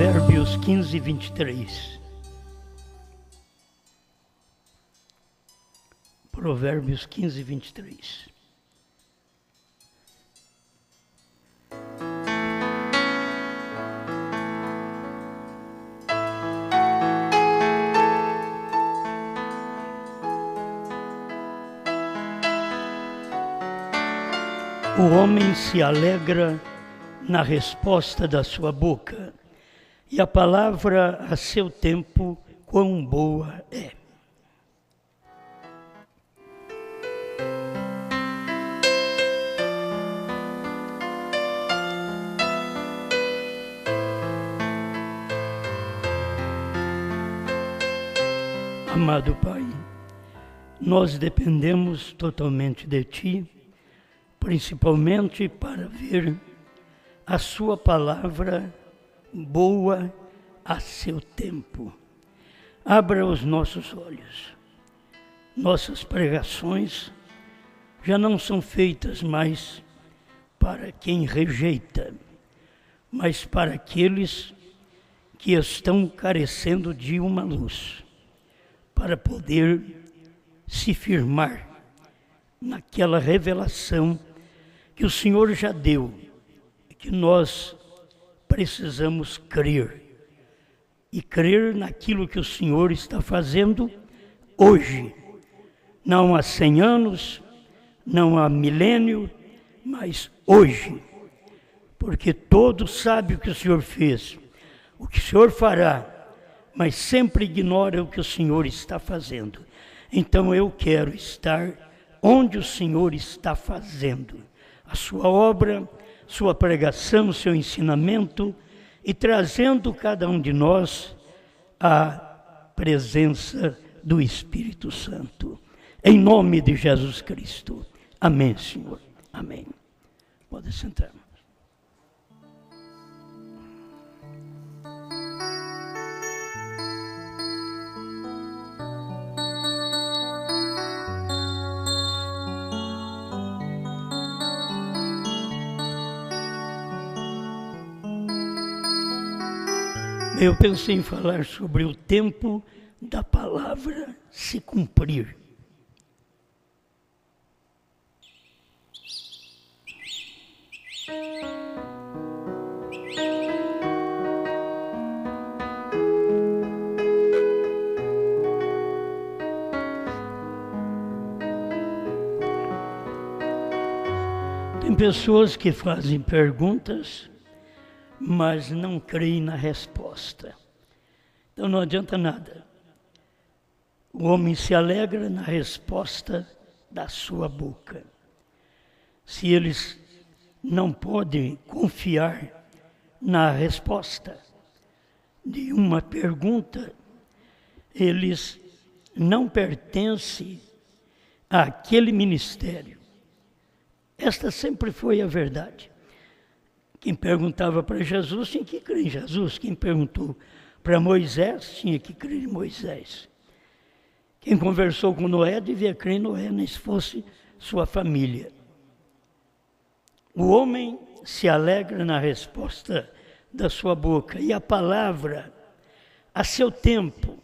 Provérbios 15, 23. Provérbios 15, 23. O homem se alegra na resposta da sua boca, e a palavra a seu tempo, quão boa é. Amado Pai, nós dependemos totalmente de Ti, principalmente para ver a Sua palavra boa a seu tempo. Abra os nossos olhos. Nossas pregações já não são feitas mais para quem rejeita, mas para aqueles que estão carecendo de uma luz, para poder se firmar naquela revelação que o Senhor já deu, que nós precisamos crer, e crer naquilo que o Senhor está fazendo hoje, não há 100 anos, não há milênio, mas hoje, porque todos sabem o que o Senhor fez, o que o Senhor fará, mas sempre ignora o que o Senhor está fazendo. Então eu quero estar onde o Senhor está fazendo a sua obra, sua pregação, seu ensinamento, e trazendo cada um de nós à presença do Espírito Santo. Em nome de Jesus Cristo. Amém, Senhor. Amém. Pode sentar. Eu pensei em falar sobre o tempo da palavra se cumprir. Tem pessoas que fazem perguntas, mas não creem na resposta. Então não adianta nada. O homem se alegra na resposta da sua boca. Se eles não podem confiar na resposta de uma pergunta, eles não pertencem àquele ministério. Esta sempre foi a verdade. Quem perguntava para Jesus tinha que crer em Jesus. Quem perguntou para Moisés tinha que crer em Moisés. Quem conversou com Noé devia crer em Noé, nem se fosse sua família. O homem se alegra na resposta da sua boca, e a palavra a seu tempo.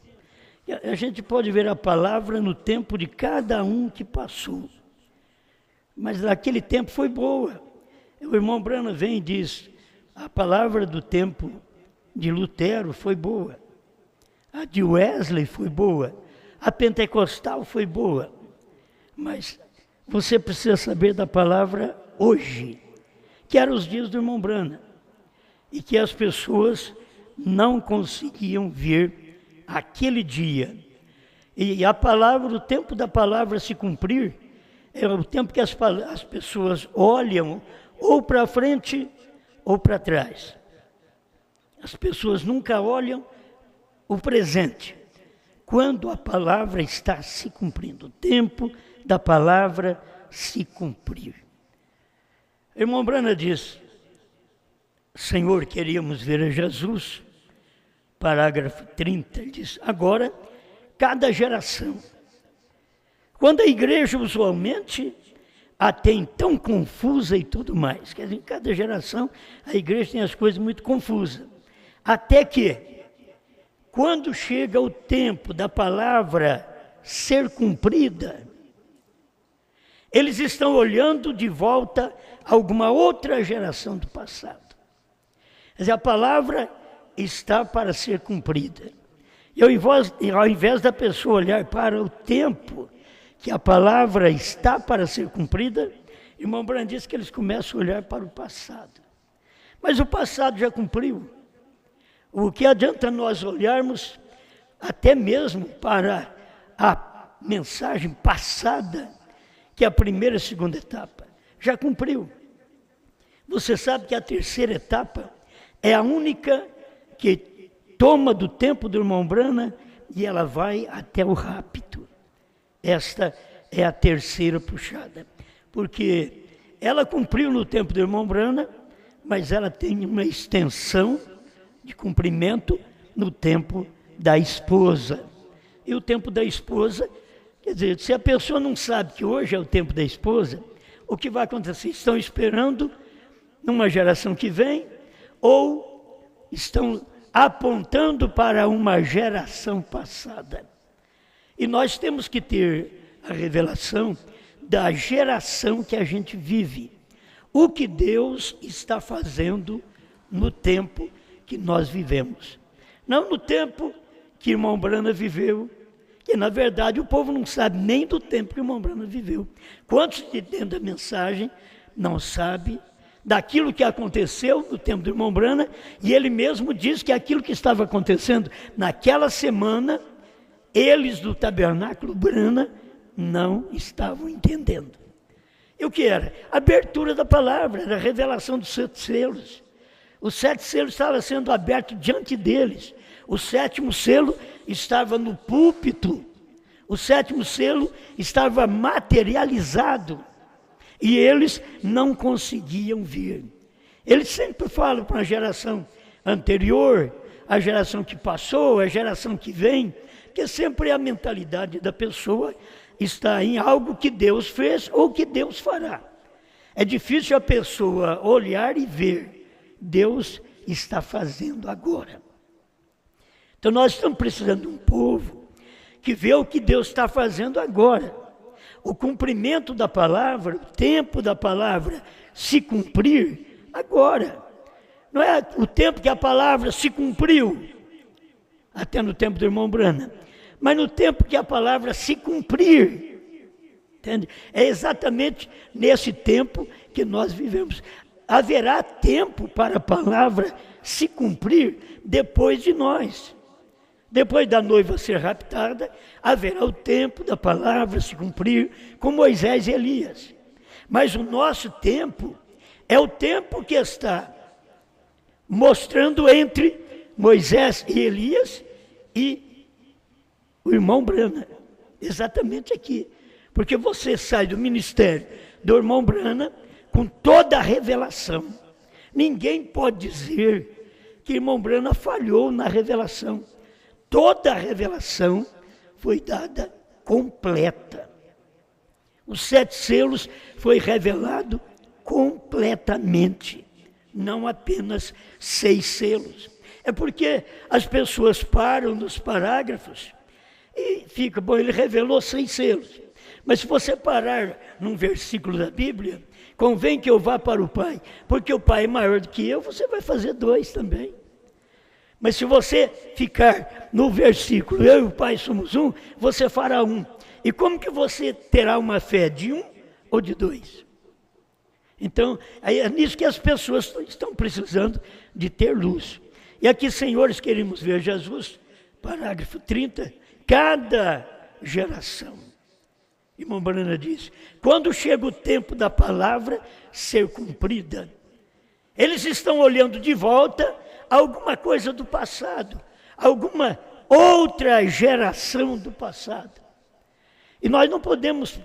A gente pode ver a palavra no tempo de cada um que passou, mas naquele tempo foi boa. O irmão Branham vem e diz, a palavra do tempo de Lutero foi boa, a de Wesley foi boa, a pentecostal foi boa, mas você precisa saber da palavra hoje, que eram os dias do irmão Branham, e que as pessoas não conseguiam ver aquele dia. E a palavra, o tempo da palavra se cumprir, é o tempo que as pessoas olham ou para frente ou para trás. As pessoas nunca olham o presente, quando a palavra está se cumprindo, o tempo da palavra se cumprir. O irmão Branham diz, Senhor, queríamos ver a Jesus, parágrafo 30, ele diz, agora, cada geração, quando a igreja usualmente até então confusa e tudo mais. Quer dizer, em cada geração a igreja tem as coisas muito confusas. Até que, quando chega o tempo da palavra ser cumprida, eles estão olhando de volta a alguma outra geração do passado. Quer dizer, a palavra está para ser cumprida. E ao invés da pessoa olhar para o tempo que a palavra está para ser cumprida, irmão Branham diz que eles começam a olhar para o passado. Mas o passado já cumpriu. O que adianta nós olharmos até mesmo para a mensagem passada, que é a primeira e segunda etapa? Já cumpriu. Você sabe que a terceira etapa é a única que toma do tempo do irmão Branham e ela vai até o rapto. Esta é a terceira puxada, porque ela cumpriu no tempo do irmão Branham, mas ela tem uma extensão de cumprimento no tempo da esposa. E o tempo da esposa, quer dizer, se a pessoa não sabe que hoje é o tempo da esposa, o que vai acontecer? Estão esperando numa geração que vem, ou estão apontando para uma geração passada. E nós temos que ter a revelação da geração que a gente vive. O que Deus está fazendo no tempo que nós vivemos. Não no tempo que o irmão Branham viveu, que na verdade o povo não sabe nem do tempo que o irmão Branham viveu. Quantos de dentro da mensagem não sabe daquilo que aconteceu no tempo do irmão Branham, e ele mesmo diz que aquilo que estava acontecendo naquela semana, eles do tabernáculo Branham não estavam entendendo. E o que era? A abertura da palavra, era a revelação dos 7 selos. Os 7 selos estavam sendo abertos diante deles. O 7º selo estava no púlpito. O 7º selo estava materializado. E eles não conseguiam vir. Eles sempre falam para a geração anterior, a geração que passou, a geração que vem, que sempre a mentalidade da pessoa está em algo que Deus fez ou que Deus fará. É difícil a pessoa olhar e ver, Deus está fazendo agora. Então nós estamos precisando de um povo que vê o que Deus está fazendo agora. O cumprimento da palavra, o tempo da palavra se cumprir agora. Não é o tempo que a palavra se cumpriu, até no tempo do irmão Branham, mas no tempo que a palavra se cumprir. Entende? É exatamente nesse tempo que nós vivemos. Haverá tempo para a palavra se cumprir depois de nós. Depois da noiva ser raptada, haverá o tempo da palavra se cumprir com Moisés e Elias. Mas o nosso tempo é o tempo que está mostrando entre Moisés e Elias e o irmão Branham. Exatamente aqui. Porque você sai do ministério do irmão Branham com toda a revelação. Ninguém pode dizer que o irmão Branham falhou na revelação. Toda a revelação foi dada completa. Os 7 selos foi revelado completamente, não apenas 6 selos. É porque as pessoas param nos parágrafos e fica, bom, ele revelou 6 selos. Mas se você parar num versículo da Bíblia, convém que eu vá para o Pai, porque o Pai é maior do que eu, você vai fazer 2 também. Mas se você ficar no versículo, eu e o Pai somos um, você fará 1. E como que você terá uma fé de 1 ou de 2? Então, é nisso que as pessoas estão precisando de ter luz. E aqui, senhores, queremos ver Jesus, parágrafo 30, cada geração. Irmão Branham diz, quando chega o tempo da palavra ser cumprida, eles estão olhando de volta alguma coisa do passado, alguma outra geração do passado. E nós não podemos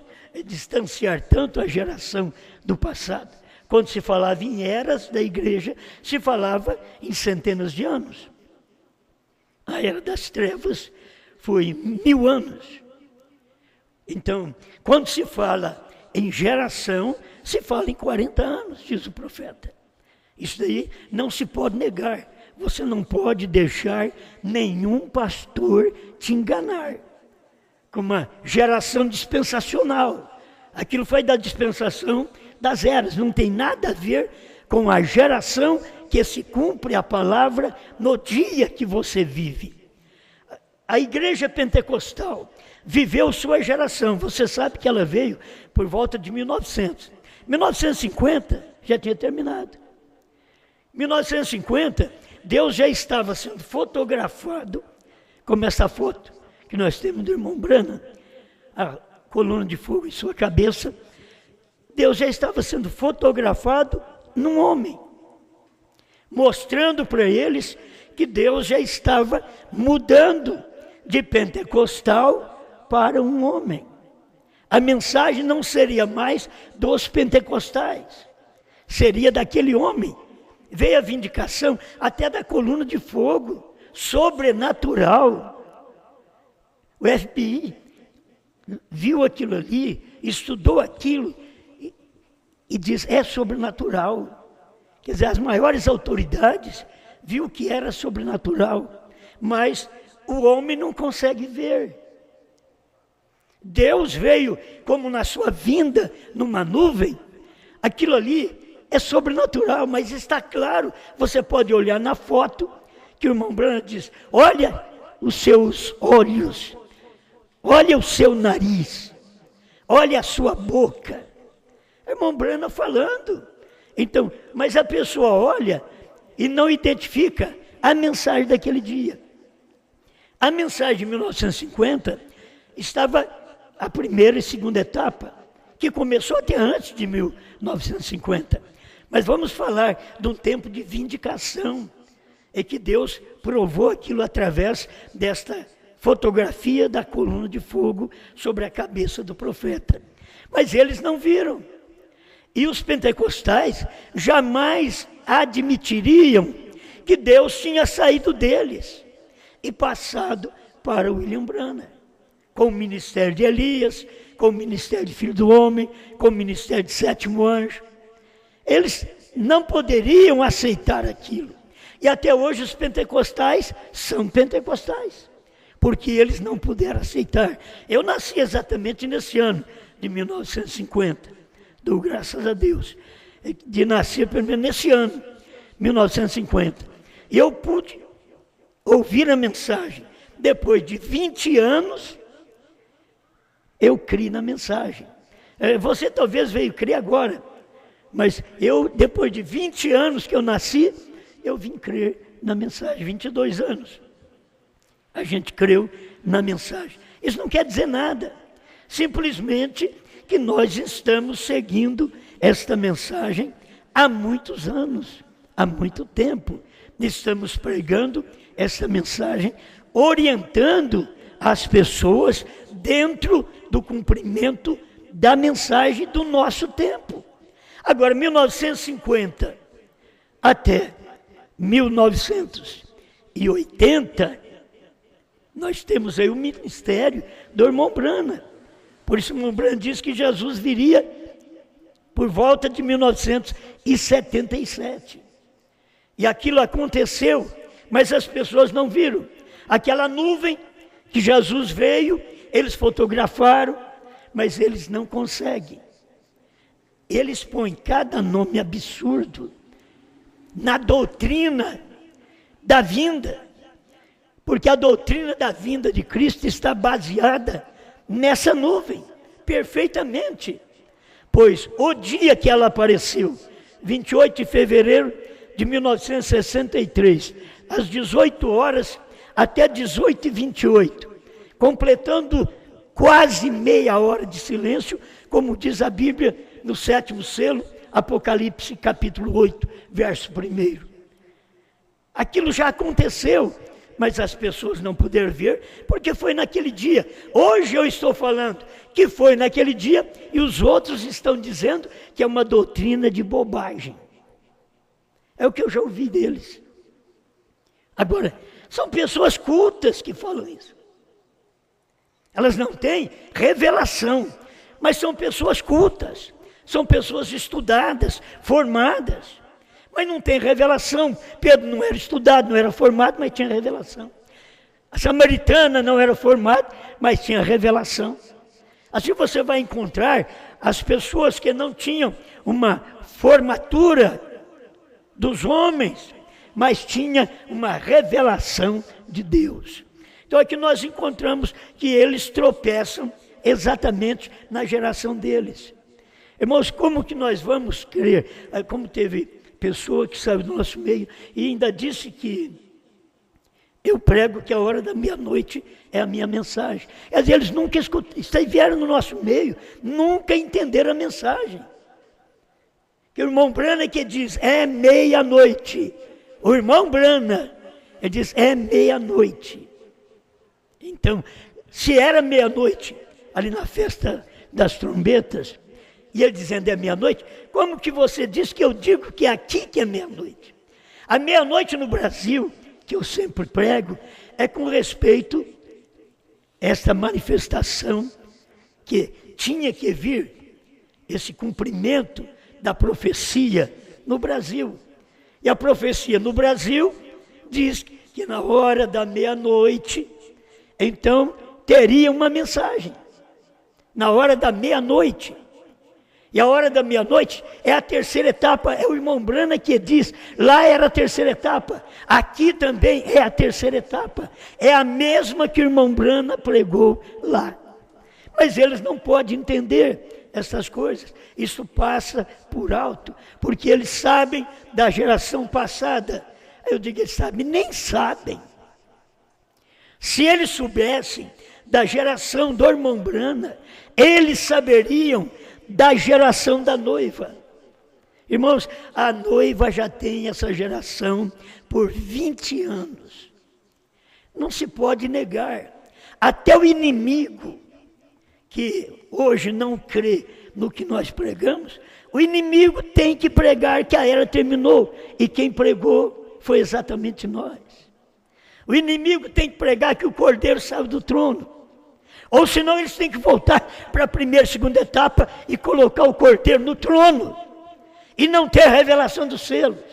distanciar tanto a geração do passado. Quando se falava em eras da igreja, se falava em centenas de anos. A era das trevas foi 1000 anos. Então, quando se fala em geração, se fala em 40 anos, diz o profeta. Isso daí não se pode negar. você não pode deixar nenhum pastor te enganar. Com uma geração dispensacional. Aquilo foi da dispensação das eras, não tem nada a ver com a geração que se cumpre a palavra no dia que você vive. A igreja pentecostal viveu sua geração, você sabe que ela veio por volta de 1900. 1950 já tinha terminado. 1950, Deus já estava sendo fotografado, como essa foto que nós temos do irmão Branham, a coluna de fogo em sua cabeça. Deus já estava sendo fotografado num homem, mostrando para eles que Deus já estava mudando de pentecostal para um homem. A mensagem não seria mais dos pentecostais, seria daquele homem. Veio a vindicação até da coluna de fogo, sobrenatural. O FBI viu aquilo ali, estudou aquilo e diz, é sobrenatural. Quer dizer, as maiores autoridades viu que era sobrenatural, mas o homem não consegue ver. Deus veio como na sua vinda, numa nuvem. Aquilo ali é sobrenatural, mas está claro. Você pode olhar na foto, que o irmão Branham diz, olha os seus olhos, olha o seu nariz, olha a sua boca. Irmão Branham falando. Então, mas a pessoa olha e não identifica a mensagem daquele dia. A mensagem de 1950 estava a primeira e segunda etapa, que começou até antes de 1950. Mas vamos falar de um tempo de vindicação, é que Deus provou aquilo através desta fotografia da coluna de fogo sobre a cabeça do profeta. Mas eles não viram. E os pentecostais jamais admitiriam que Deus tinha saído deles e passado para William Branham, com o ministério de Elias, com o ministério de Filho do Homem, com o ministério de Sétimo Anjo. Eles não poderiam aceitar aquilo. E até hoje os pentecostais são pentecostais, porque eles não puderam aceitar. Eu nasci exatamente nesse ano de 1950. Dou graças a Deus de nascer pelo menos nesse ano, 1950. E eu pude ouvir a mensagem. Depois de 20 anos, eu criei na mensagem. Você talvez veio crer agora, mas eu, depois de 20 anos que eu nasci, eu vim crer na mensagem, 22 anos. A gente creu na mensagem. Isso não quer dizer nada, simplesmente que nós estamos seguindo esta mensagem há muitos anos, há muito tempo. Estamos pregando essa mensagem, orientando as pessoas dentro do cumprimento da mensagem do nosso tempo. Agora, 1950 até 1980, nós temos aí o ministério do irmão Branham. Por isso o irmão Branham diz que Jesus viria por volta de 1977. E aquilo aconteceu, mas as pessoas não viram. Aquela nuvem que Jesus veio, eles fotografaram, mas eles não conseguem. Eles põem cada nome absurdo na doutrina da vinda, porque a doutrina da vinda de Cristo está baseada nessa nuvem, perfeitamente. Pois o dia que ela apareceu, 28 de fevereiro de 1963, às 18 horas até 18h28, completando quase meia hora de silêncio, como diz a Bíblia no 7º selo, Apocalipse capítulo 8, verso 1. Aquilo já aconteceu, mas as pessoas não puderam ver, porque foi naquele dia. Hoje eu estou falando que foi naquele dia, e os outros estão dizendo que é uma doutrina de bobagem. É o que eu já ouvi deles. Agora, são pessoas cultas que falam isso. Elas não têm revelação, mas são pessoas cultas, são pessoas estudadas, formadas. Mas não tem revelação. Pedro não era estudado, não era formado, mas tinha revelação. A samaritana não era formada, mas tinha revelação. Assim você vai encontrar as pessoas que não tinham uma formatura dos homens, mas tinha uma revelação de Deus. Então aqui nós encontramos que eles tropeçam exatamente na geração deles. Irmãos, como que nós vamos crer? Como teve pessoa que saiu do nosso meio e ainda disse que eu prego que a hora da meia-noite é a minha mensagem. Quer dizer, eles nunca escutaram, vieram no nosso meio, nunca entenderam a mensagem. Que o irmão Brana que diz, é meia-noite. O irmão Brana, ele diz, é meia-noite. Então, se era meia-noite, ali na festa das trombetas, e ele dizendo é meia-noite, como que você diz que eu digo que é aqui que é meia-noite? A meia-noite no Brasil, que eu sempre prego, é com respeito a esta manifestação que tinha que vir, esse cumprimento da profecia no Brasil. E a profecia no Brasil diz que na hora da meia-noite, então teria uma mensagem. Na hora da meia-noite. E a hora da meia-noite é a terceira etapa, é o irmão Brana que diz, lá era a terceira etapa, aqui também é a terceira etapa, é a mesma que o irmão Brana pregou lá. Mas eles não podem entender essas coisas, isso passa por alto, porque eles sabem da geração passada. Eu digo, eles sabem, nem sabem. Se eles soubessem da geração do irmão Brana, eles saberiam da geração da noiva. Irmãos, a noiva já tem essa geração por 20 anos. Não se pode negar. Até o inimigo, que hoje não crê no que nós pregamos, o inimigo tem que pregar que a era terminou. E quem pregou foi exatamente nós. O inimigo tem que pregar que o Cordeiro saiu do trono. Ou senão eles têm que voltar para a primeira e segunda etapa e colocar o Cordeiro no trono. E não ter a revelação dos selos.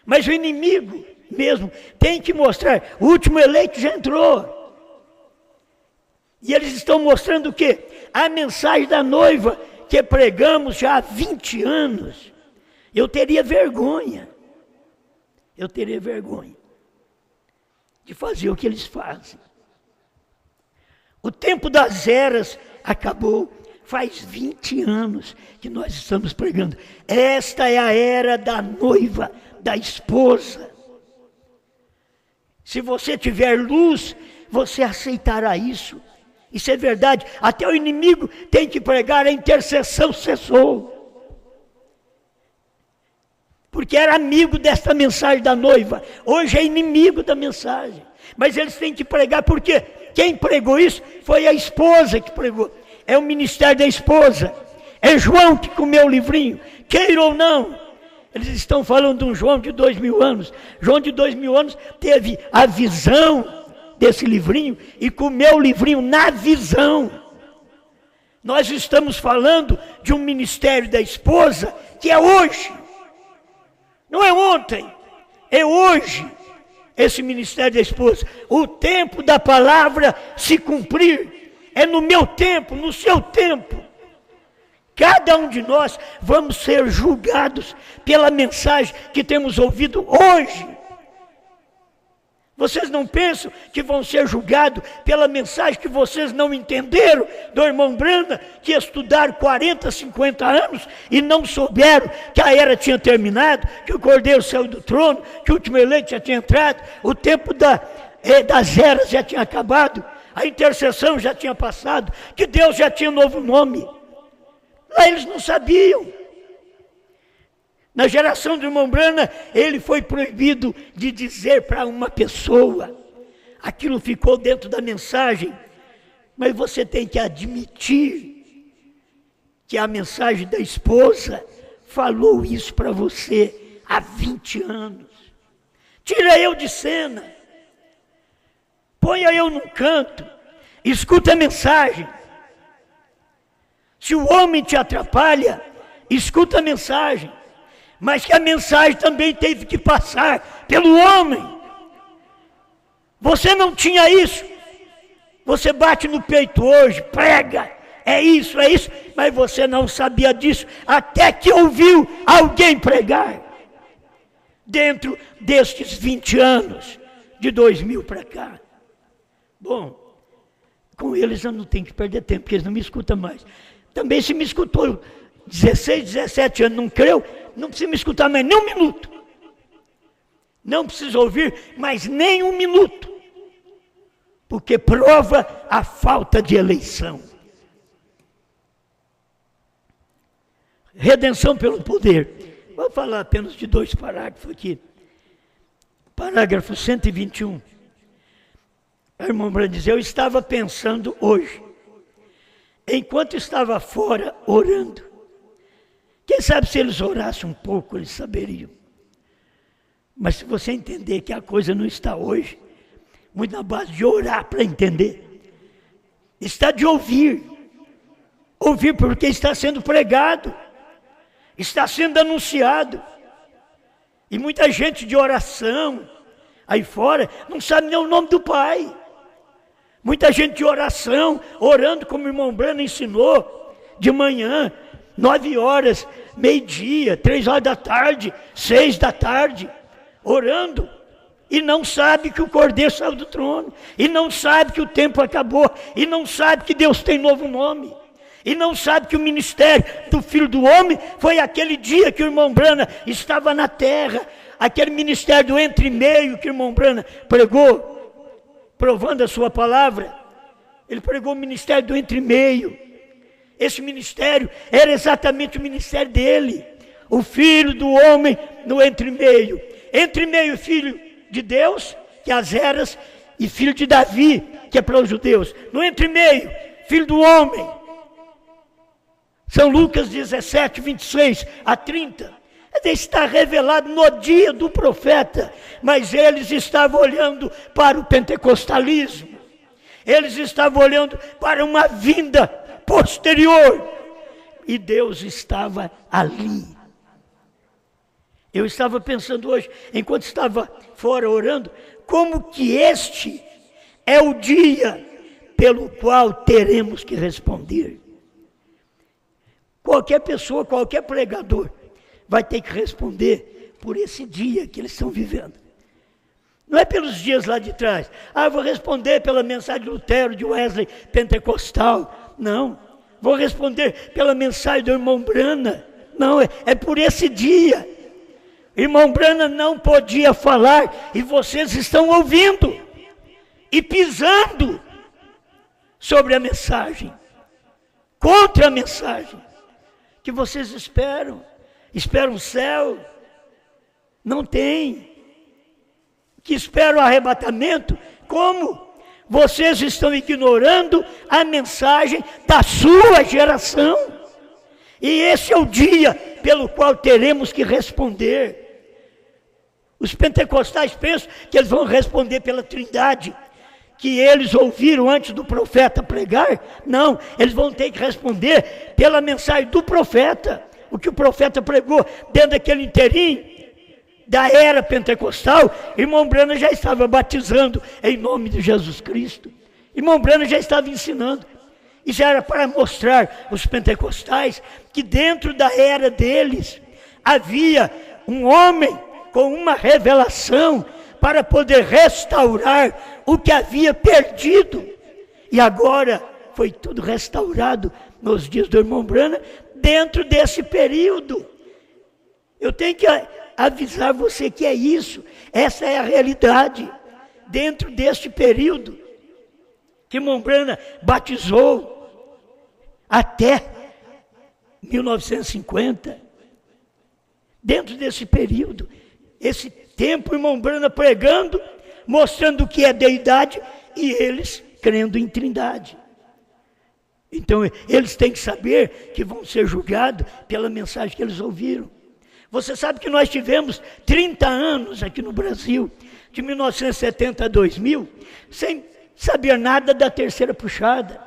Mas o inimigo mesmo tem que mostrar, o último eleito já entrou. E eles estão mostrando o quê? A mensagem da noiva que pregamos já há 20 anos. Eu teria vergonha de fazer o que eles fazem. O tempo das eras acabou, faz 20 anos que nós estamos pregando. Esta é a era da noiva, da esposa. Se você tiver luz, você aceitará isso. Isso é verdade. Até o inimigo tem que pregar, a intercessão cessou. Porque era amigo desta mensagem da noiva. Hoje é inimigo da mensagem. Mas eles têm que pregar, porque quem pregou isso foi a esposa que pregou. É o ministério da esposa. É João que comeu o livrinho, queira ou não. Eles estão falando de um João de 2000 anos. João de 2000 anos teve a visão desse livrinho e comeu o livrinho na visão. Nós estamos falando de um ministério da esposa que é hoje. Não é ontem, é hoje. Esse ministério da esposa, o tempo da palavra se cumprir, é no meu tempo, no seu tempo. Cada um de nós vamos ser julgados pela mensagem que temos ouvido hoje. Vocês não pensam que vão ser julgados pela mensagem que vocês não entenderam do irmão Brana, que estudaram 40, 50 anos e não souberam que a era tinha terminado, que o Cordeiro saiu do trono, que o último eleito já tinha entrado, o tempo das eras já tinha acabado, a intercessão já tinha passado, que Deus já tinha novo nome. Lá eles não sabiam. Na geração do irmão Brana, ele foi proibido de dizer para uma pessoa. Aquilo ficou dentro da mensagem. Mas você tem que admitir que a mensagem da esposa falou isso para você há 20 anos. Tira eu de cena. Ponha eu num canto. Escuta a mensagem. Se o homem te atrapalha, escuta a mensagem. mas que a mensagem também teve que passar pelo homem. Você não tinha isso. Você bate no peito hoje, prega, é isso, mas você não sabia disso até que ouviu alguém pregar. Dentro destes 20 anos, de 2000 para cá. Bom, com eles eu não tenho que perder tempo, porque eles não me escutam mais. Também se me escutou 16, 17 anos, não creu, não precisa me escutar mais nem um minuto. Não precisa ouvir mais nem um minuto. Porque prova a falta de eleição. Redenção pelo poder. Vou falar apenas de 2 parágrafos aqui. Parágrafo 121. A irmã Brandt diz: eu estava pensando hoje, enquanto estava fora orando. Quem sabe se eles orassem um pouco, eles saberiam. Mas se você entender que a coisa não está hoje, muito na base de orar para entender, está de ouvir. Ouvir porque está sendo pregado, está sendo anunciado. E muita gente de oração aí fora não sabe nem o nome do Pai. Muita gente de oração, orando como o irmão Branham ensinou, de manhã, 9 horas, meio-dia, 3 horas da tarde, 6 da tarde, orando. E não sabe que o Cordeiro saiu do trono, e não sabe que o tempo acabou, e não sabe que Deus tem novo nome, e não sabe que o ministério do Filho do Homem foi aquele dia que o irmão Branham estava na terra, aquele ministério do entre e meio que o irmão Branham pregou, provando a sua palavra. Ele pregou o ministério do entre e meio. Esse ministério era exatamente o ministério dele, o Filho do Homem no entre e meio. Entre e meio, filho de Deus, que é as eras, e filho de Davi, que é para os judeus. No entre e meio, filho do homem. São Lucas 17, 26 a 30. Está revelado no dia do profeta, mas eles estavam olhando para o pentecostalismo. Eles estavam olhando para uma vinda posterior. E Deus estava ali. Eu estava pensando hoje, enquanto estava fora orando, como que este é o dia pelo qual teremos que responder. Qualquer pessoa, qualquer pregador vai ter que responder por esse dia que eles estão vivendo. Não é pelos dias lá de trás. Eu vou responder pela mensagem de Lutero, de Wesley, pentecostal. Não. Vou responder pela mensagem do irmão Branham. Não, é por esse dia. Irmão Branham não podia falar e vocês estão ouvindo e pisando sobre a mensagem, contra a mensagem que vocês esperam o céu, não tem, que esperam o arrebatamento. Como? Vocês estão ignorando a mensagem da sua geração, e esse é o dia pelo qual teremos que responder. Os pentecostais pensam que eles vão responder pela Trindade, que eles ouviram antes do profeta pregar. Não, eles vão ter que responder pela mensagem do profeta, o que o profeta pregou dentro daquele inteirinho da era pentecostal. Irmão Branham já estava batizando em nome de Jesus Cristo. Irmão Branham já estava ensinando. Isso era para mostrar aos pentecostais que dentro da era deles havia um homem com uma revelação para poder restaurar o que havia perdido. E agora foi tudo restaurado nos dias do irmão Branham, dentro desse período. Eu tenho que avisar você que é isso, essa é a realidade. Dentro deste período que irmão Branham batizou até 1950, dentro desse período, esse tempo, o irmão Branham pregando, mostrando o que é deidade, e eles crendo em Trindade. Então, eles têm que saber que vão ser julgados pela mensagem que eles ouviram. Você sabe que nós tivemos 30 anos aqui no Brasil, de 1970 a 2000, sem saber nada da terceira puxada,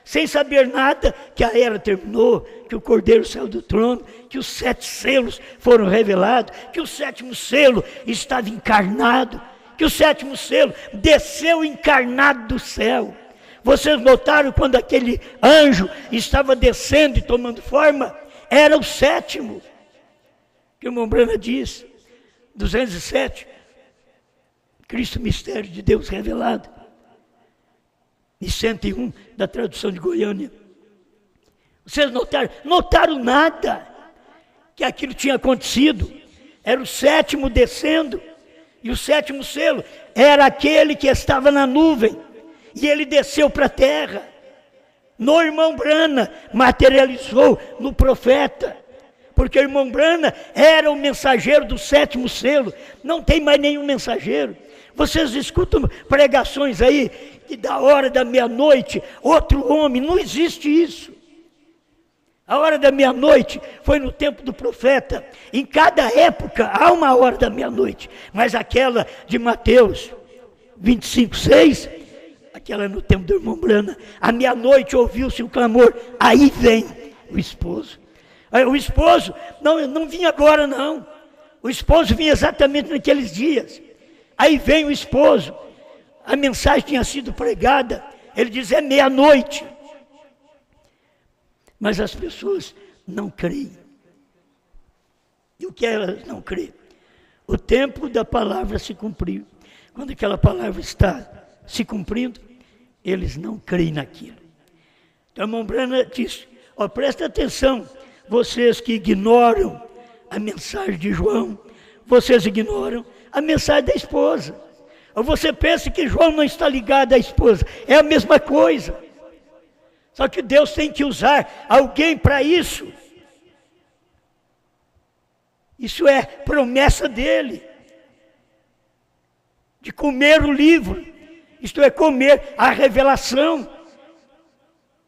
sem saber nada, que a era terminou, que o Cordeiro saiu do trono, que os 7 selos foram revelados, que o 7º selo estava encarnado, que o 7º selo desceu encarnado do céu. Vocês notaram quando aquele anjo estava descendo e tomando forma? Era o 7º, que o Mombrana diz, 207, Cristo mistério de Deus revelado, e 101 da tradução de Goiânia. Vocês notaram nada, que aquilo tinha acontecido, era o 7º descendo, e o 7º selo era aquele que estava na nuvem, e ele desceu para a terra, no irmão Brana, materializou no profeta, porque o irmão Brana era o mensageiro do 7º selo, não tem mais nenhum mensageiro. Vocês escutam pregações aí, que da hora da meia-noite, outro homem, não existe isso. A hora da meia-noite foi no tempo do profeta. Em cada época há uma hora da meia-noite, mas aquela de Mateus 25:6, aquela no tempo do irmão Brana, à meia-noite ouviu-se o clamor, aí vem o esposo. O esposo não vinha agora não, o esposo vinha exatamente naqueles dias. Aí vem o esposo, a mensagem tinha sido pregada, ele diz, é meia-noite. Mas as pessoas não creem. E o que elas não creem? O tempo da palavra se cumpriu. Quando aquela palavra está se cumprindo, eles não creem naquilo. Então, a Mombrana diz, presta atenção, vocês que ignoram a mensagem de João, vocês ignoram a mensagem da esposa. Ou você pensa que João não está ligado à esposa, é a mesma coisa. Só que Deus tem que usar alguém para isso. Isso é promessa dele. De comer o livro. Isto é, comer a revelação.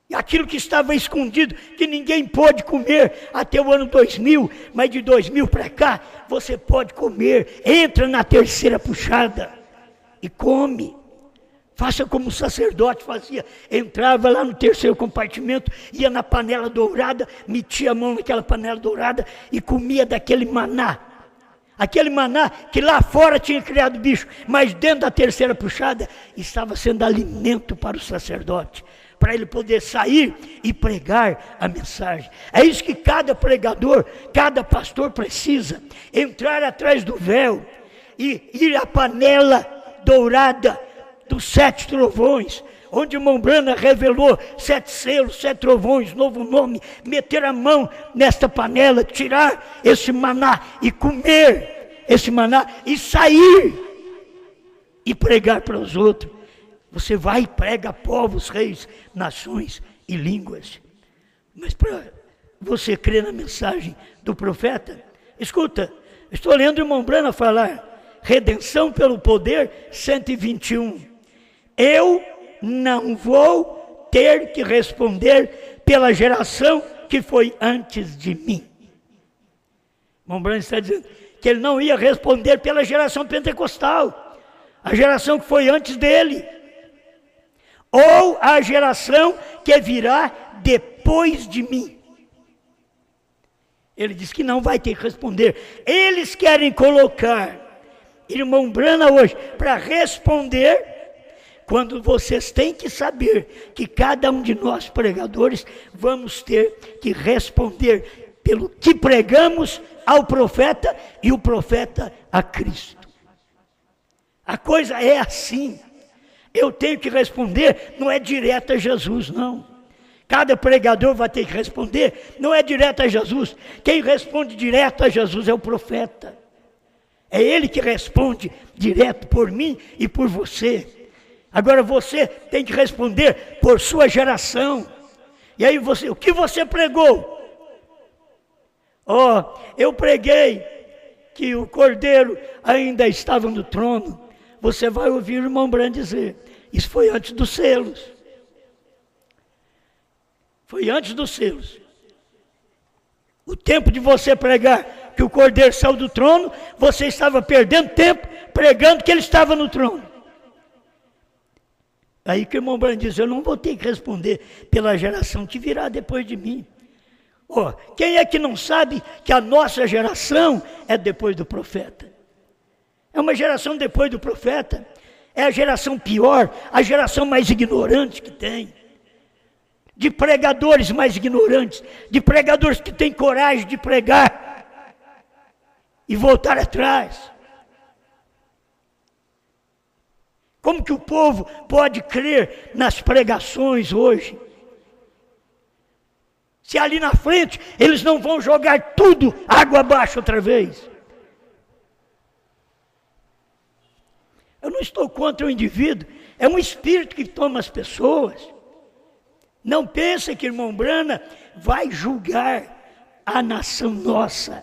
E aquilo que estava escondido, que ninguém pôde comer até o ano 2000, mas de 2000 para cá, você pode comer. Entra na terceira puxada e come. Faça como o sacerdote fazia, entrava lá no terceiro compartimento, ia na panela dourada, metia a mão naquela panela dourada e comia daquele maná. Aquele maná que lá fora tinha criado bicho, mas dentro da terceira puxada estava sendo alimento para o sacerdote, para ele poder sair e pregar a mensagem. É isso que cada pregador, cada pastor precisa, entrar atrás do véu e ir à panela dourada dos 7 trovões, onde Mombrana revelou 7 selos, 7 trovões, novo nome, meter a mão nesta panela, tirar esse maná e comer esse maná e sair e pregar para os outros. Você vai e prega a povos, reis, nações e línguas. Mas para você crer na mensagem do profeta, escuta, estou lendo o irmão Brana falar, redenção pelo poder, 121. Eu não vou ter que responder pela geração que foi antes de mim. Mombrana está dizendo que ele não ia responder pela geração pentecostal, a geração que foi antes dele, ou a geração que virá depois de mim. Ele diz que não vai ter que responder. Eles querem colocar irmão Brana hoje para responder, quando vocês têm que saber que cada um de nós pregadores vamos ter que responder pelo que pregamos ao profeta e o profeta a Cristo. A coisa é assim. Eu tenho que responder, não é direto a Jesus, não. Cada pregador vai ter que responder, não é direto a Jesus. Quem responde direto a Jesus é o profeta. É ele que responde direto por mim e por você. Agora você tem que responder por sua geração. E aí o que você pregou? Eu preguei que o Cordeiro ainda estava no trono. Você vai ouvir o irmão Brana dizer, isso foi antes dos selos. Foi antes dos selos. O tempo de você pregar que o Cordeiro saiu do trono, você estava perdendo tempo pregando que ele estava no trono. Aí que o irmão Branham diz, eu não vou ter que responder pela geração que virá depois de mim. Oh, quem é que não sabe que a nossa geração é depois do profeta? É uma geração depois do profeta. É a geração pior, a geração mais ignorante que tem. De pregadores mais ignorantes, de pregadores que têm coragem de pregar e voltar atrás. Como que o povo pode crer nas pregações hoje? Se ali na frente eles não vão jogar tudo água abaixo outra vez. Eu não estou contra o indivíduo, é um espírito que toma as pessoas. Não pense que irmão Branham vai julgar a nação nossa.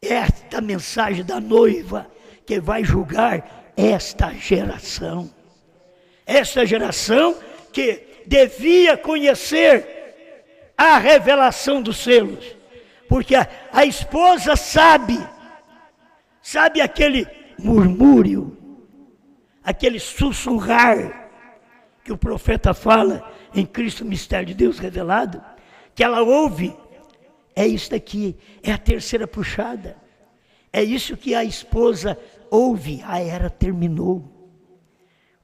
Esta mensagem da noiva que vai julgar esta geração. Esta geração que devia conhecer a revelação dos selos. Porque a esposa sabe aquele murmúrio, aquele sussurrar que o profeta fala em Cristo, mistério de Deus revelado, que ela ouve, é isso aqui, é a terceira puxada. É isso que a esposa ouve, a era terminou.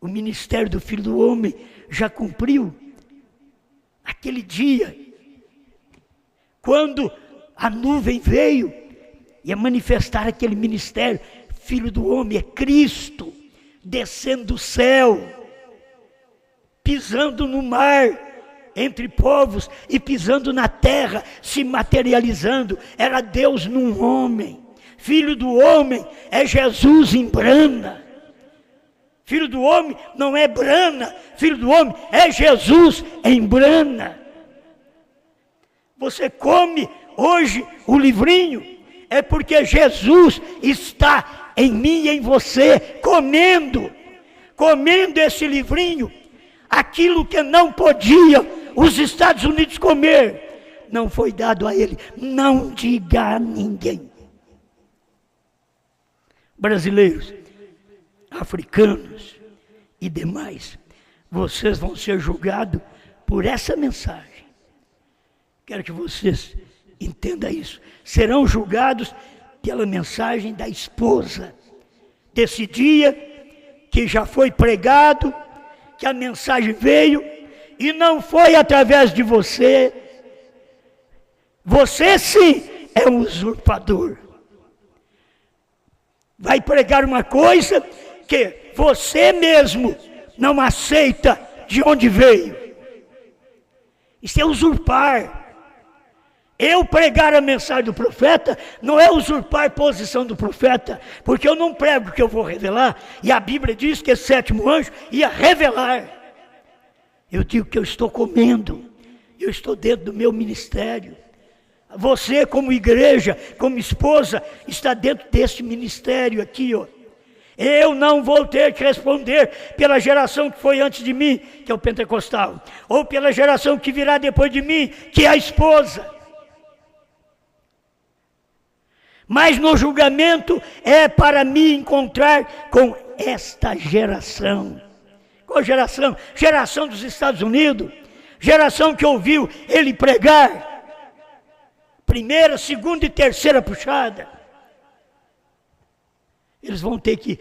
O ministério do Filho do Homem já cumpriu. Aquele dia, quando a nuvem veio, ia manifestar aquele ministério, Filho do Homem é Cristo, descendo do céu, pisando no mar, entre povos, e pisando na terra, se materializando. Era Deus num homem. Filho do homem é Jesus em Brana. Filho do homem não é Brana, filho do homem é Jesus em Brana. Você come hoje o livrinho, é porque Jesus está em mim e em você, comendo esse livrinho. Aquilo que não podia os Estados Unidos comer, não foi dado a ele. Não diga a ninguém. Brasileiros, africanos e demais, vocês vão ser julgados por essa mensagem. Quero que vocês entendam isso. Serão julgados pela mensagem da esposa. Desse dia que já foi pregado, que a mensagem veio e não foi através de você. Você sim é um usurpador. Vai pregar uma coisa que você mesmo não aceita de onde veio. Isso é usurpar. Eu pregar a mensagem do profeta não é usurpar a posição do profeta, porque eu não prego o que eu vou revelar, e a Bíblia diz que esse sétimo anjo ia revelar. Eu digo que eu estou comendo, eu estou dentro do meu ministério. Você, como igreja, como esposa, está dentro desse ministério aqui, ó. Eu não vou ter que responder pela geração que foi antes de mim, que é o pentecostal, ou pela geração que virá depois de mim, que é a esposa. Mas no julgamento é para me encontrar com esta geração. Qual geração? Geração dos Estados Unidos. Geração que ouviu ele pregar. Primeira, segunda e terceira puxada. Eles vão ter que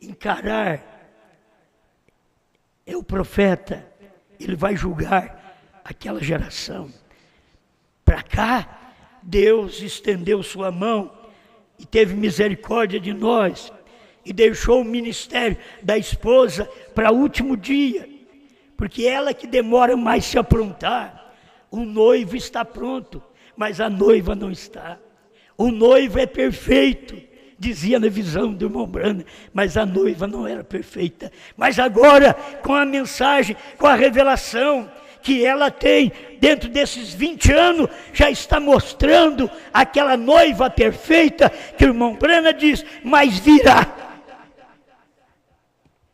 encarar. É o profeta. Ele vai julgar aquela geração. Para cá, Deus estendeu sua mão e teve misericórdia de nós, e deixou o ministério da esposa para o último dia, porque ela que demora mais se aprontar. O noivo está pronto, mas a noiva não está. O noivo é perfeito, dizia na visão do irmão Branham, mas a noiva não era perfeita. Mas agora, com a mensagem, com a revelação que ela tem dentro desses 20 anos, já está mostrando aquela noiva perfeita que o irmão Branham diz, mas virá.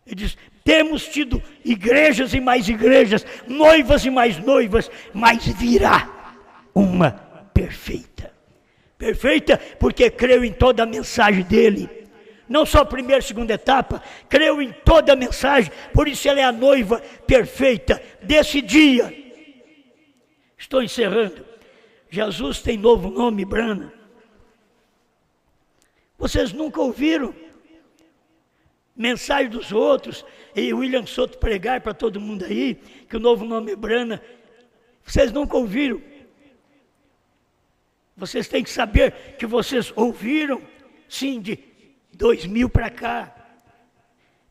Ele diz, temos tido igrejas e mais igrejas, noivas e mais noivas, mas virá uma perfeita. Perfeita porque creu em toda a mensagem dele, não só a primeira e segunda etapa, creu em toda a mensagem, por isso ela é a noiva perfeita desse dia. Estou encerrando. Jesus tem novo nome, Brana. Vocês nunca ouviram mensagem dos outros, e William Soto pregar para todo mundo aí, que o novo nome é Brana. Vocês nunca ouviram. Vocês têm que saber que vocês ouviram, sim, de 2000 para cá.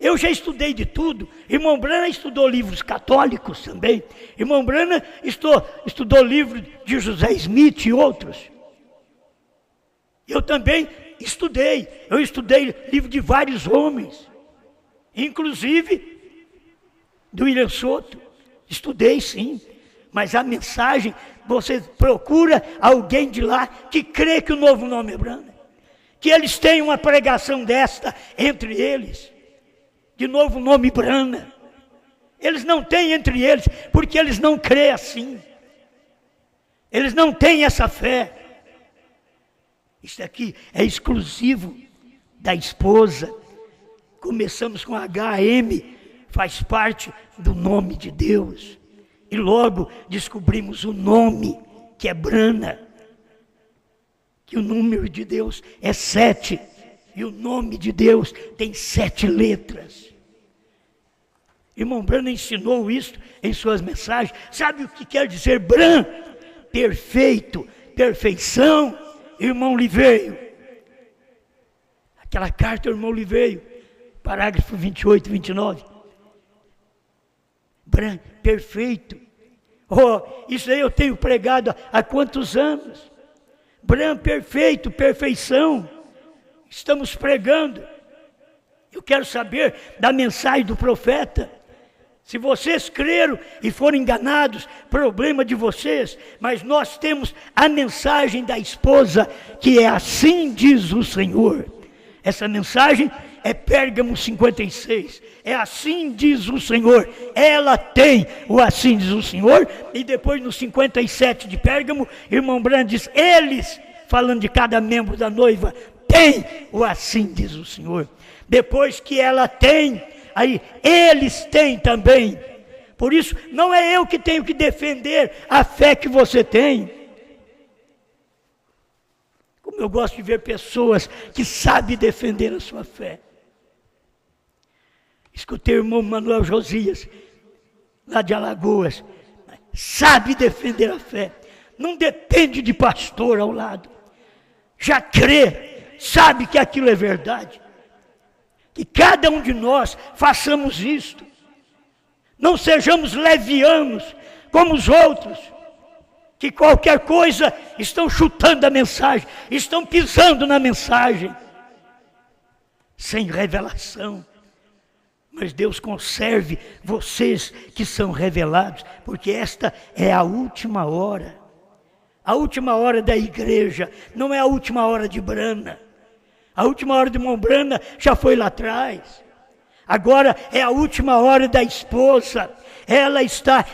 Eu já estudei de tudo. Irmão Brana estudou livros católicos também. Irmão Brana estudou livros de José Smith e outros. Eu também estudei. Eu estudei livro de vários homens, inclusive do William Soto. Estudei sim, mas a mensagem, você procura alguém de lá que crê que o novo nome é Brana, que eles têm uma pregação desta entre eles, de novo nome Brana. Eles não têm entre eles, porque eles não creem assim, eles não têm essa fé. Isso aqui é exclusivo da esposa. Começamos com HM, faz parte do nome de Deus. E logo descobrimos o nome, que é Brana. Que o número de Deus é 7. E o nome de Deus tem 7 letras. Irmão Brana ensinou isso em suas mensagens. Sabe o que quer dizer Bran? Perfeito, perfeição. Irmão Liveio. Aquela carta, irmão Liveio. Parágrafo 28 e 29. Bran, perfeito. Oh, isso aí eu tenho pregado há quantos anos? Bran, perfeito, perfeição. Estamos pregando. Eu quero saber da mensagem do profeta. Se vocês creram e foram enganados, problema de vocês, mas nós temos a mensagem da esposa, que é assim diz o Senhor. Essa mensagem é Pérgamo 56, é assim diz o Senhor. Ela tem o assim diz o Senhor, e depois no 57 de Pérgamo, irmão Brana diz, eles, falando de cada membro da noiva, tem o assim diz o Senhor. Depois que ela tem, aí eles têm também. Por isso, não é eu que tenho que defender a fé que você tem. Como eu gosto de ver pessoas que sabem defender a sua fé. Escutei o irmão Manuel Josias, lá de Alagoas, sabe defender a fé. Não depende de pastor ao lado. Já crê, sabe que aquilo é verdade. Que cada um de nós façamos isto. Não sejamos levianos como os outros, que qualquer coisa estão chutando a mensagem, estão pisando na mensagem, sem revelação. Mas Deus conserve vocês que são revelados, porque esta é a última hora. A última hora da igreja, não é a última hora de Brana. A última hora de irmão Brana já foi lá atrás. Agora é a última hora da esposa. Ela está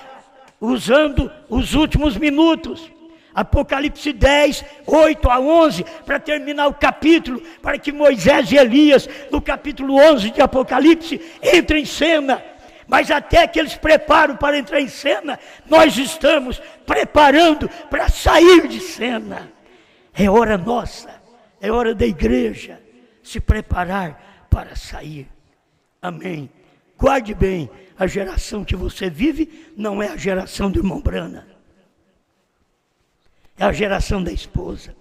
usando os últimos minutos. Apocalipse 10, 8 a 11, para terminar o capítulo, para que Moisés e Elias, no capítulo 11 de Apocalipse, entrem em cena. Mas até que eles preparam para entrar em cena, nós estamos preparando para sair de cena. É hora nossa, é hora da igreja se preparar para sair. Amém. Guarde bem, a geração que você vive não é a geração do irmão Brana. É a geração da esposa.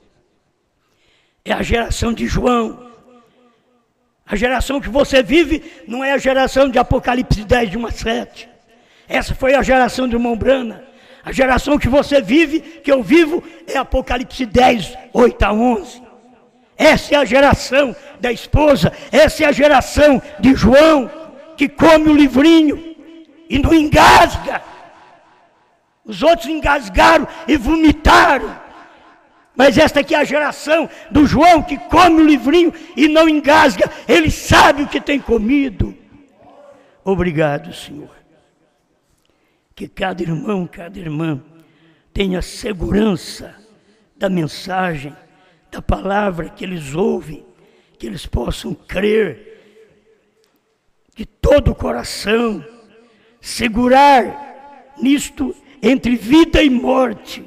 É a geração de João. A geração que você vive não é a geração de Apocalipse 10, de 1 a 7. Essa foi a geração do irmão Brana. A geração que você vive, que eu vivo, é Apocalipse 10, 8 a 11. Essa é a geração da esposa. Essa é a geração de João, que come o livrinho e não engasga. Os outros engasgaram e vomitaram. Mas esta aqui é a geração do João, que come o livrinho e não engasga. Ele sabe o que tem comido. Obrigado, Senhor. Que cada irmão, cada irmã tenha segurança da mensagem, da palavra que eles ouvem. que eles possam crer de todo o coração, segurar nisto entre vida e morte.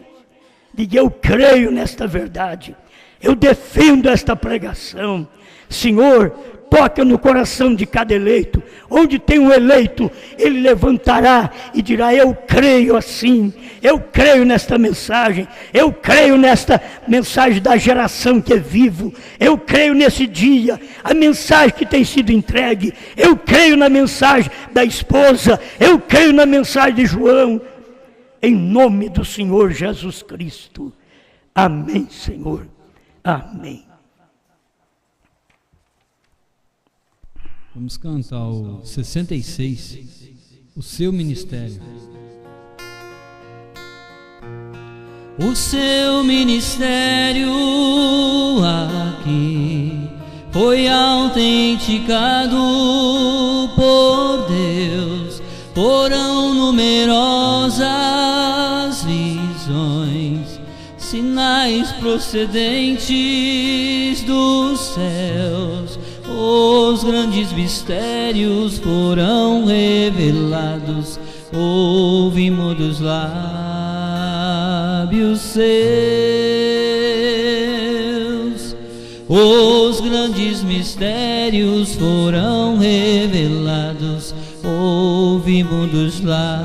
Diga: eu creio nesta verdade, eu defendo esta pregação. Senhor, toca no coração de cada eleito. Onde tem um eleito, ele levantará e dirá: eu creio assim, eu creio nesta mensagem, eu creio nesta mensagem da geração que é vivo, eu creio nesse dia, a mensagem que tem sido entregue, eu creio na mensagem da esposa, eu creio na mensagem de João, em nome do Senhor Jesus Cristo. Amém, Senhor. Amém. Vamos cantar o 66, o seu ministério. O seu ministério aqui foi autenticado por Deus. Foram numerosas visões, sinais procedentes dos céus. Os grandes mistérios foram revelados, ouvimos dos lábios seus. Os grandes mistérios foram revelados, ouvimos dos lábios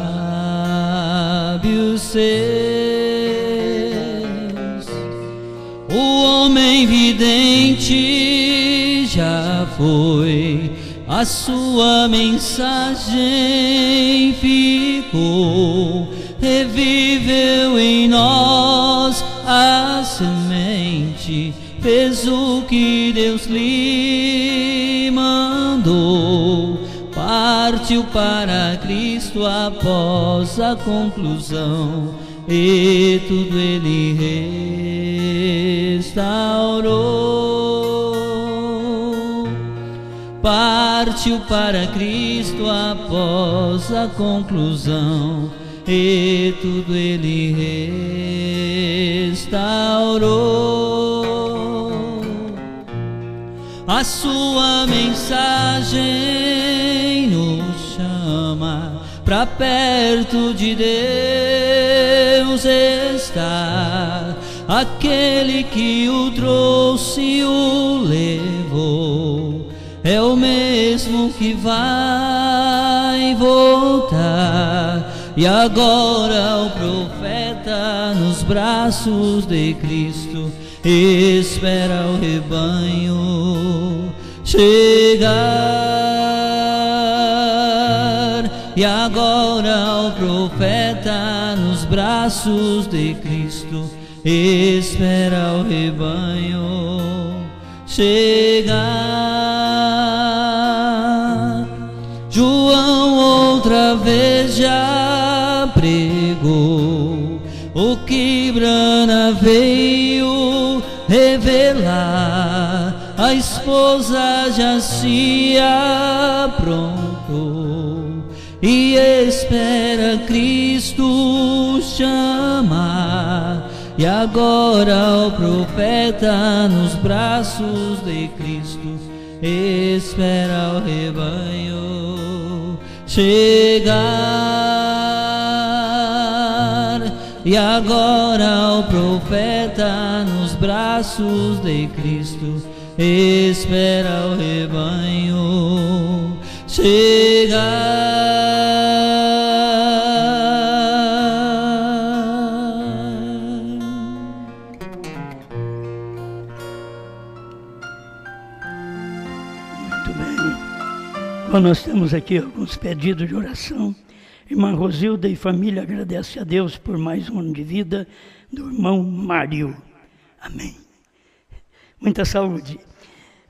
seus. O homem vidente já foi, a sua mensagem ficou, reviveu em nós a semente, fez o que Deus lhe mandou, partiu para Cristo após a conclusão, e tudo ele restaurou. Partiu para Cristo após a conclusão, e tudo ele restaurou. A sua mensagem nos chama, pra perto de Deus está. Aquele que o trouxe e o levou é o mesmo que vai voltar. E agora o profeta nos braços de Cristo espera o rebanho chegar. E agora o profeta nos braços de Cristo espera o rebanho chegar. João outra vez já pregou o que Brana veio revelar. A esposa já se aprontou e espera Cristo chamar. E agora o profeta nos braços de Cristo espera o rebanho chegar. E agora o profeta nos braços de Cristo espera o rebanho chegar. Bom, nós temos aqui alguns pedidos de oração. Irmã Rosilda e família agradece a Deus por mais um ano de vida do irmão Mário. Amém. Muita saúde.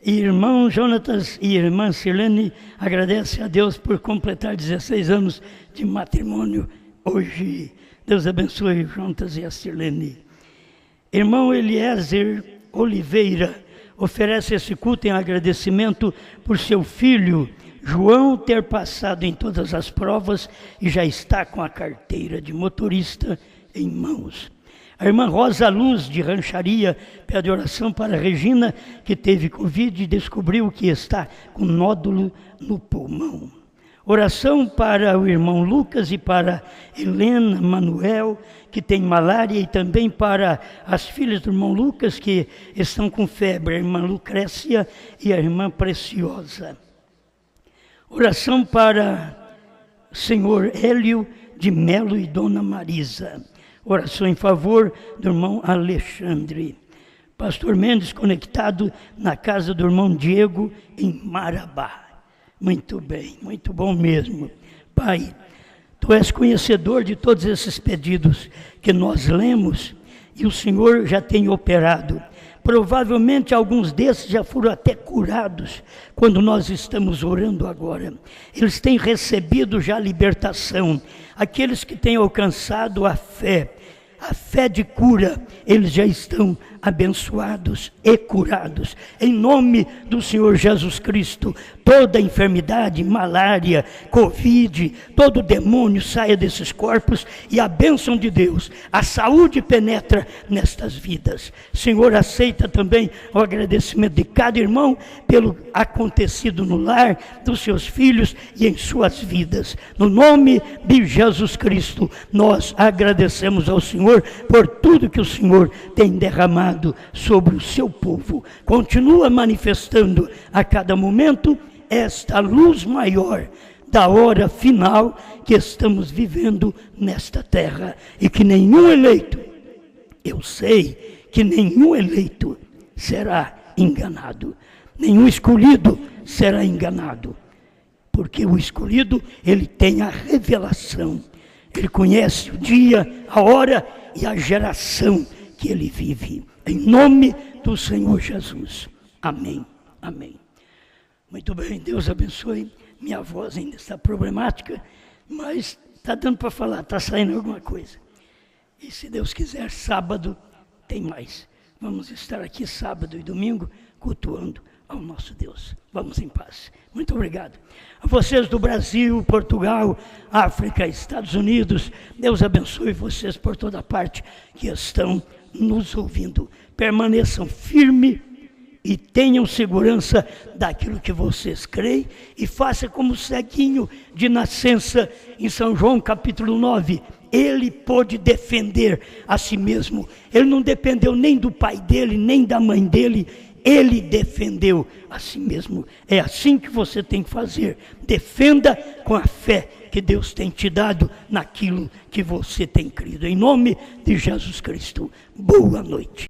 E irmão Jonatas e irmã Sirlene agradece a Deus por completar 16 anos de matrimônio hoje. Deus abençoe Jonatas e a Sirlene. Irmão Eliezer Oliveira oferece esse culto em agradecimento por seu filho João ter passado em todas as provas e já está com a carteira de motorista em mãos. A irmã Rosa Luz, de Rancharia, pede oração para a Regina, que teve Covid e descobriu que está com nódulo no pulmão. Oração para o irmão Lucas e para Helena Manuel, que tem malária, e também para as filhas do irmão Lucas, que estão com febre, a irmã Lucrécia e a irmã Preciosa. Oração para o senhor Hélio de Melo e dona Marisa. Oração em favor do irmão Alexandre. Pastor Mendes conectado na casa do irmão Diego, em Marabá. Muito bem, muito bom mesmo. Pai, Tu és conhecedor de todos esses pedidos que nós lemos e o Senhor já tem operado. Provavelmente alguns desses já foram até curados quando nós estamos orando agora. Eles têm recebido já a libertação. Aqueles que têm alcançado a fé de cura, eles já estão abençoados e curados. Em nome do Senhor Jesus Cristo, toda enfermidade, malária, Covid, todo demônio saia desses corpos e a bênção de Deus, a saúde penetra nestas vidas. Senhor, aceita também o agradecimento de cada irmão pelo acontecido no lar dos seus filhos e em suas vidas. No nome de Jesus Cristo, nós agradecemos ao Senhor por tudo que o Senhor tem derramado sobre o seu povo. Continua manifestando a cada momento esta luz maior da hora final que estamos vivendo nesta terra. E que nenhum eleito, eu sei que nenhum eleito será enganado. Nenhum escolhido será enganado. Porque o escolhido, ele tem a revelação. Ele conhece o dia, a hora e a geração que ele vive. Em nome do Senhor Jesus. Amém. Amém. Muito bem, Deus abençoe. Minha voz ainda está problemática, mas está dando para falar, está saindo alguma coisa. E se Deus quiser, sábado tem mais. Vamos estar aqui sábado e domingo cultuando ao nosso Deus. Vamos em paz. Muito obrigado. A vocês do Brasil, Portugal, África, Estados Unidos, Deus abençoe vocês por toda parte que estão nos ouvindo. Permaneçam firmes e tenham segurança daquilo que vocês creem e faça como o ceguinho de nascença em São João capítulo 9. Ele pôde defender a si mesmo. Ele não dependeu nem do pai dele, nem da mãe dele. Ele defendeu a si mesmo. É assim que você tem que fazer. Defenda com a fé que Deus tem te dado naquilo que você tem crido. Em nome de Jesus Cristo. Boa noite.